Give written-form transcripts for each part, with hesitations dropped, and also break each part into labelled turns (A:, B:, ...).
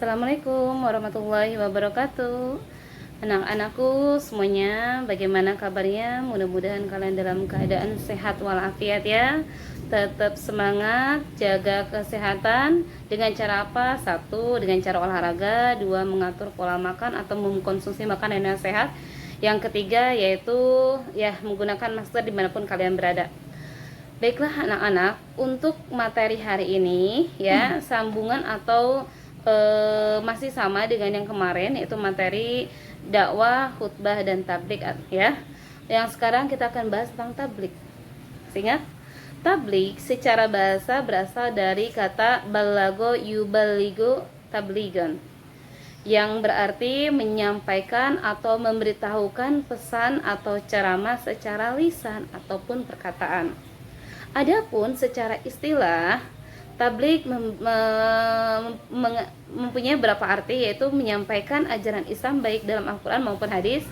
A: Assalamualaikum warahmatullahi wabarakatuh. Anak-anakku semuanya, bagaimana kabarnya? Mudah-mudahan kalian dalam keadaan sehat walafiat ya. Tetap semangat, jaga kesehatan. Dengan cara apa? Satu, dengan cara olahraga. Dua, mengatur pola makan atau mengkonsumsi makanan yang sehat. Yang ketiga yaitu menggunakan masker dimanapun kalian berada. Baiklah anak-anak, untuk materi hari ini sambungan atau masih sama dengan yang kemarin, yaitu materi dakwah, khutbah dan tablik ya. Yang sekarang kita akan bahas tentang tablik. Ingat, tablik secara bahasa berasal dari kata balago yubaligo tabligan, yang berarti menyampaikan atau memberitahukan pesan atau ceramah secara lisan ataupun perkataan. Adapun secara istilah, tablik mempunyai beberapa arti, yaitu menyampaikan ajaran Islam baik dalam Al-Quran maupun hadis.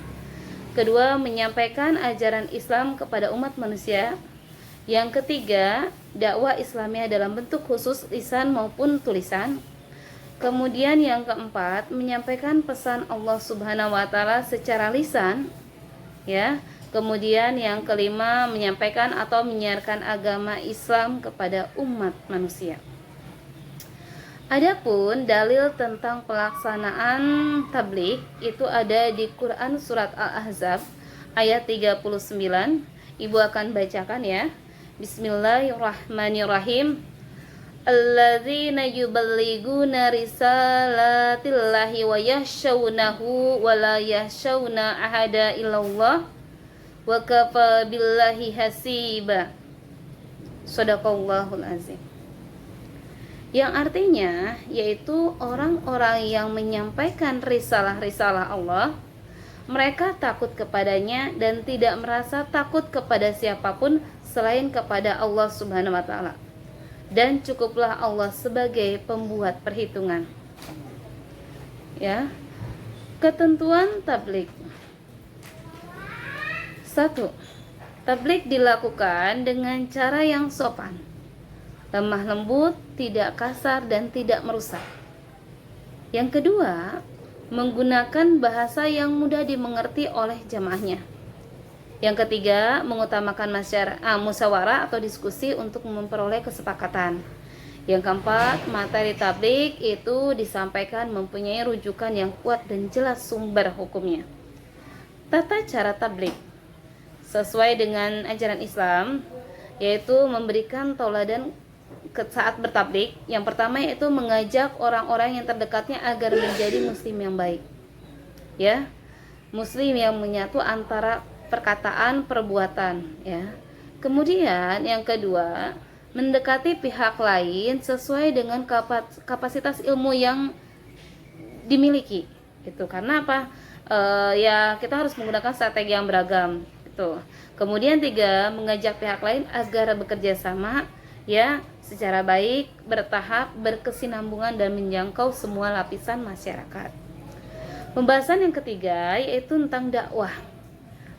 A: Kedua, menyampaikan ajaran Islam kepada umat manusia. Yang ketiga, dakwah Islamiyah dalam bentuk khusus lisan maupun tulisan. Kemudian yang keempat, menyampaikan pesan Allah Subhanahu wa taala secara lisan ya. Kemudian yang kelima, menyampaikan atau menyiarkan agama Islam kepada umat manusia. Adapun dalil tentang pelaksanaan tabligh itu ada di Quran surat Al-Ahzab ayat 39. Ibu akan bacakan ya. Bismillahirrahmanirrahim. Alladzina yuballiguna risalatillahi wa yahshawnahu wa la yahshawna ahada illallah wa kafa billahi hasiba. Shadaqallahul azim. Yang artinya yaitu orang-orang yang menyampaikan risalah-risalah Allah, mereka takut kepadanya dan tidak merasa takut kepada siapapun selain kepada Allah Subhanahu wa taala. Dan cukuplah Allah sebagai pembuat perhitungan. Ya. Ketentuan tabligh. 1. Tabligh dilakukan dengan cara yang sopan, lemah lembut, tidak kasar dan tidak merusak. Yang kedua, menggunakan bahasa yang mudah dimengerti oleh jamaahnya. Yang ketiga, mengutamakan musyawarah atau diskusi untuk memperoleh kesepakatan. Yang keempat, materi tabligh itu disampaikan mempunyai rujukan yang kuat dan jelas sumber hukumnya. Tata cara tabligh sesuai dengan ajaran Islam, yaitu memberikan tauladan saat bertabligh. Yang pertama yaitu mengajak orang-orang yang terdekatnya agar menjadi muslim yang baik. Ya, muslim yang menyatu antara perkataan, perbuatan, ya. Kemudian yang kedua, mendekati pihak lain sesuai dengan kapasitas ilmu yang dimiliki. Itu karena apa? Kita harus menggunakan strategi yang beragam. Kemudian 3, mengajak pihak lain agar bekerja sama ya secara baik, bertahap, berkesinambungan dan menjangkau semua lapisan masyarakat. Pembahasan yang ketiga yaitu tentang dakwah.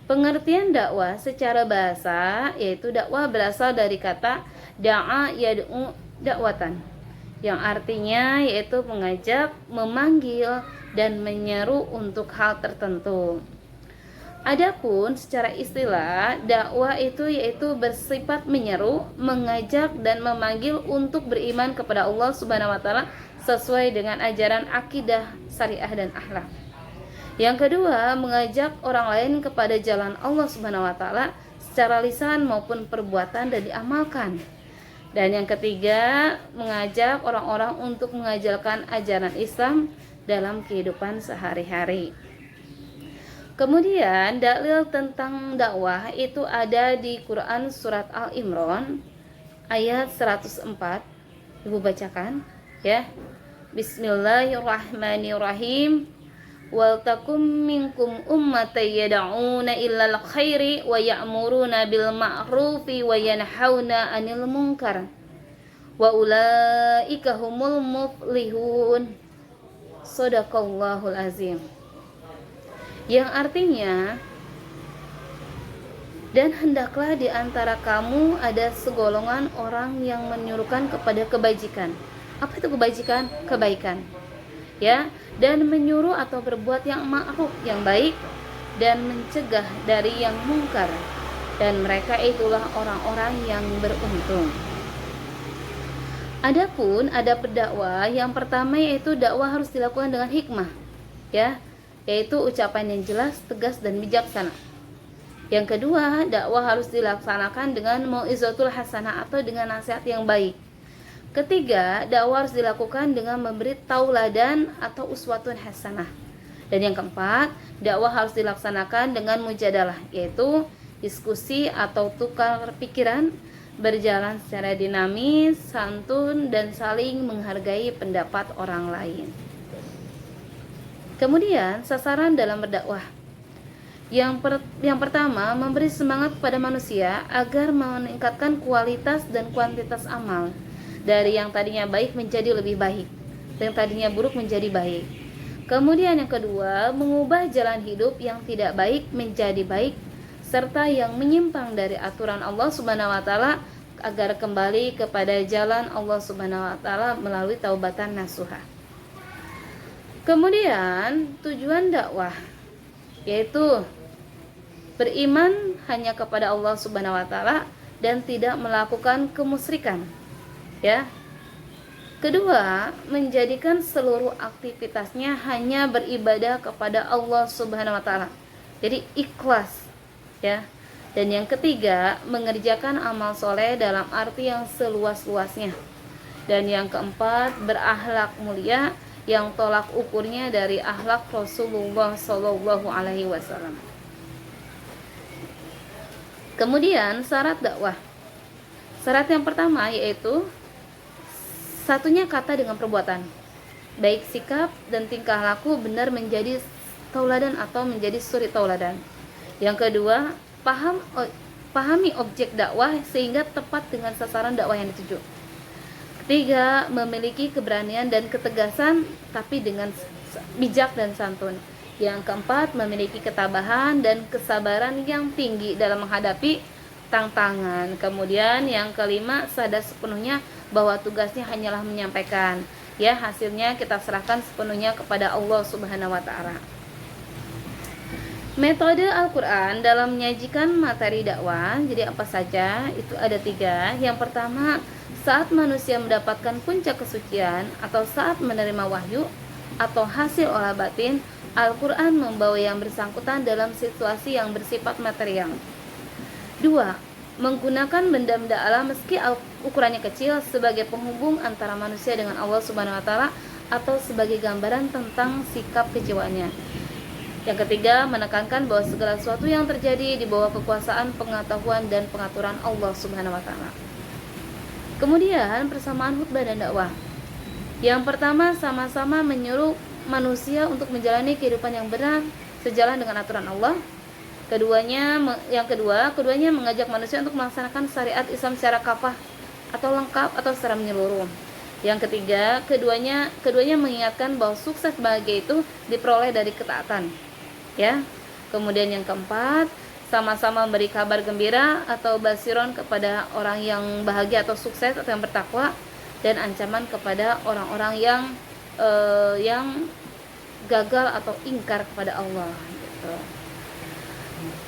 A: Pengertian dakwah secara bahasa yaitu dakwah berasal dari kata da'a yad'u dakwatan, yang artinya yaitu mengajak, memanggil dan menyeru untuk hal tertentu. Adapun secara istilah, dakwah itu yaitu bersifat menyeru, mengajak dan memanggil untuk beriman kepada Allah Subhanahu wa taala sesuai dengan ajaran akidah, syariah dan akhlak. Yang kedua, mengajak orang lain kepada jalan Allah Subhanahu wa taala secara lisan maupun perbuatan dan diamalkan. Dan yang ketiga, mengajak orang-orang untuk mengajarkan ajaran Islam dalam kehidupan sehari-hari. Kemudian dalil tentang dakwah itu ada di Quran surat Al-Imran ayat 104. Ibu bacakan ya. Bismillahirrahmanirrahim. Wal takum minkum ummatan yad'una illal khairi wa ya'muruna bil ma'rufi wa yanhauna 'anil munkar. Wa ulaika humul muflihun. Shadaqallahul azim. Yang artinya, dan hendaklah di antara kamu ada segolongan orang yang menyuruhkan kepada kebajikan. Apa itu kebajikan? Kebaikan. ya, dan menyuruh atau berbuat yang ma'ruf, yang baik, dan mencegah dari yang mungkar. Dan mereka itulah orang-orang yang beruntung. Adapun ada berdakwah, yang pertama yaitu dakwah harus dilakukan dengan hikmah, ya, yaitu ucapan yang jelas, tegas, dan bijaksana. Yang kedua, dakwah harus dilaksanakan dengan mau'izatul hasanah atau dengan nasihat yang baik. Ketiga, dakwah harus dilakukan dengan memberi tauladan atau uswatun hasanah. Dan yang keempat, dakwah harus dilaksanakan dengan mujadalah, yaitu diskusi atau tukar pikiran, berjalan secara dinamis, santun, dan saling menghargai pendapat orang lain. Kemudian, sasaran dalam berdakwah. Yang pertama, memberi semangat kepada manusia agar meningkatkan kualitas dan kuantitas amal, dari yang tadinya baik menjadi lebih baik, yang tadinya buruk menjadi baik. Kemudian yang kedua, mengubah jalan hidup yang tidak baik menjadi baik, serta yang menyimpang dari aturan Allah Subhanahu wa taala agar kembali kepada jalan Allah Subhanahu wa taala melalui taubatan nasuha. Kemudian tujuan dakwah yaitu beriman hanya kepada Allah Subhanahu wa taala dan tidak melakukan kemusyrikan, ya. Kedua, menjadikan seluruh aktivitasnya hanya beribadah kepada Allah Subhanahu wa taala. Jadi ikhlas, ya. Dan yang ketiga, mengerjakan amal soleh dalam arti yang seluas-luasnya. Dan yang keempat, berakhlak mulia yang tolak ukurnya dari akhlak Rasulullah Shallallahu alaihi wasallam. Kemudian syarat dakwah. Syarat yang pertama yaitu satunya kata dengan perbuatan, baik sikap dan tingkah laku benar menjadi tauladan atau menjadi suri tauladan. Yang kedua, pahami objek dakwah sehingga tepat dengan sasaran dakwah yang dituju. Ketiga, memiliki keberanian dan ketegasan tapi dengan bijak dan santun. Yang keempat, memiliki ketabahan dan kesabaran yang tinggi dalam menghadapi tantangan. Kemudian yang kelima, sadar sepenuhnya bahwa tugasnya hanyalah menyampaikan, ya, hasilnya kita serahkan sepenuhnya kepada Allah Subhanahu wa taala. Metode Al-Quran dalam menyajikan materi dakwah, jadi apa saja? Itu ada 3. Yang pertama, saat manusia mendapatkan puncak kesucian atau saat menerima wahyu atau hasil olah batin, Al-Quran membawa yang bersangkutan dalam situasi yang bersifat material. 2. Menggunakan benda-benda alam meski ukurannya kecil sebagai penghubung antara manusia dengan Allah Subhanahu wa taala atau sebagai gambaran tentang sikap kejiwaannya. Yang ketiga, menekankan bahwa segala sesuatu yang terjadi di bawah kekuasaan, pengetahuan, dan pengaturan Allah Subhanahu wa taala. Kemudian persamaan khutbah dan dakwah. Yang pertama, sama-sama menyuruh manusia untuk menjalani kehidupan yang benar sejalan dengan aturan Allah. Keduanya mengajak manusia untuk melaksanakan syariat Islam secara kafah atau lengkap atau secara menyeluruh. Yang ketiga, keduanya mengingatkan bahwa sukses bahagia itu diperoleh dari ketaatan, ya. Kemudian yang keempat, sama-sama memberi kabar gembira atau basiron kepada orang yang bahagia atau sukses atau yang bertakwa, dan ancaman kepada orang-orang yang gagal atau ingkar kepada Allah, gitu.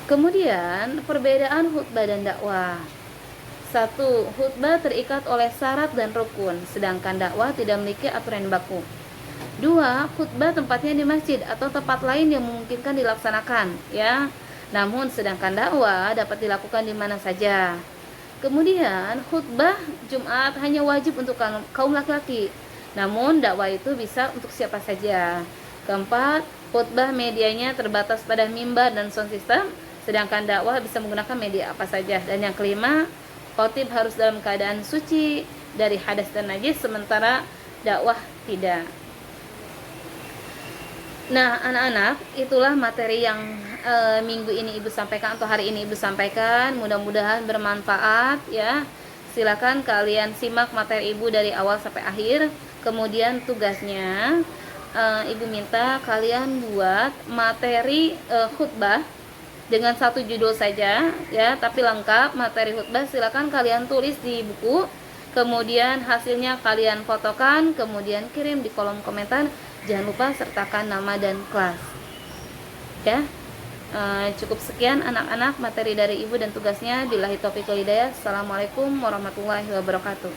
A: Kemudian perbedaan khutbah dan dakwah. 1. Khutbah terikat oleh syarat dan rukun, sedangkan dakwah tidak memiliki aturan baku. 2. Khutbah tempatnya di masjid atau tempat lain yang memungkinkan dilaksanakan, ya. Namun sedangkan dakwah dapat dilakukan di mana saja. Kemudian khutbah Jumat hanya wajib untuk kaum laki-laki, namun dakwah itu bisa untuk siapa saja. Keempat, khutbah medianya terbatas pada mimbar dan sound system, sedangkan dakwah bisa menggunakan media apa saja. Dan yang kelima, khotib harus dalam keadaan suci dari hadas dan najis, sementara dakwah tidak. Nah, anak-anak, itulah materi yang minggu ini Ibu sampaikan atau hari ini Ibu sampaikan. Mudah-mudahan bermanfaat, ya. Silakan kalian simak materi Ibu dari awal sampai akhir. Kemudian tugasnya Ibu minta kalian buat materi khutbah dengan satu judul saja, ya, tapi lengkap materi khutbah. Silakan kalian tulis di buku Kemudian hasilnya kalian fotokan, kemudian kirim di kolom komentar. Jangan lupa sertakan nama dan kelas. Ya, cukup sekian anak-anak materi dari ibu dan tugasnya. Billahi taufiq wal hidayah. Assalamualaikum warahmatullahi wabarakatuh.